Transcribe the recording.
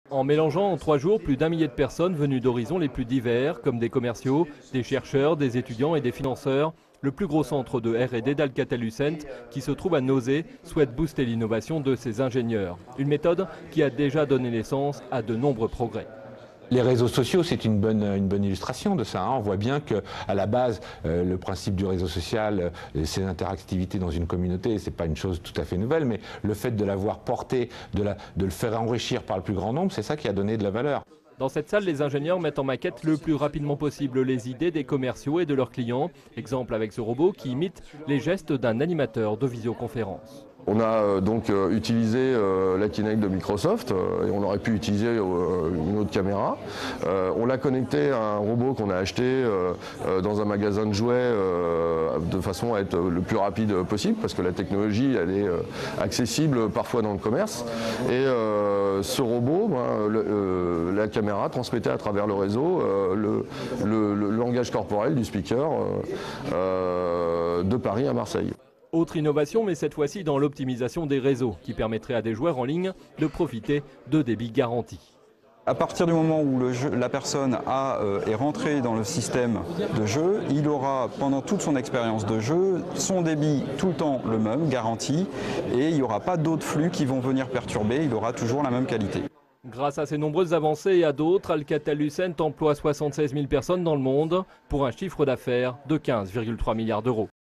En mélangeant en 3 jours plus d'1 millier de personnes venues d'horizons les plus divers, comme des commerciaux, des chercheurs, des étudiants et des financeurs, le plus gros centre de R&D d'Alcatel-Lucent, qui se trouve à Nausée, souhaite booster l'innovation de ses ingénieurs. Une méthode qui a déjà donné naissance à de nombreux progrès. Les réseaux sociaux, c'est une bonne illustration de ça. On voit bien qu'à la base, le principe du réseau social, c'est l'interactivité dans une communauté, c'est pas une chose tout à fait nouvelle, mais le fait de l'avoir porté, de le faire enrichir par le plus grand nombre, c'est ça qui a donné de la valeur. Dans cette salle, les ingénieurs mettent en maquette le plus rapidement possible les idées des commerciaux et de leurs clients. Exemple avec ce robot qui imite les gestes d'un animateur de visioconférence. On a donc utilisé la Kinect de Microsoft et on aurait pu utiliser une autre caméra. On l'a connecté à un robot qu'on a acheté dans un magasin de jouets de façon à être le plus rapide possible parce que la technologie elle est accessible parfois dans le commerce. Et ce robot, la caméra transmettait à travers le réseau le langage corporel du speaker de Paris à Marseille. Autre innovation, mais cette fois-ci dans l'optimisation des réseaux, qui permettrait à des joueurs en ligne de profiter de débits garantis. À partir du moment où la personne est rentrée dans le système de jeu, il aura pendant toute son expérience de jeu son débit tout le temps le même, garanti, et il n'y aura pas d'autres flux qui vont venir perturber, il aura toujours la même qualité. Grâce à ces nombreuses avancées et à d'autres, Alcatel-Lucent emploie 76 000 personnes dans le monde pour un chiffre d'affaires de 15,3 milliards d'euros.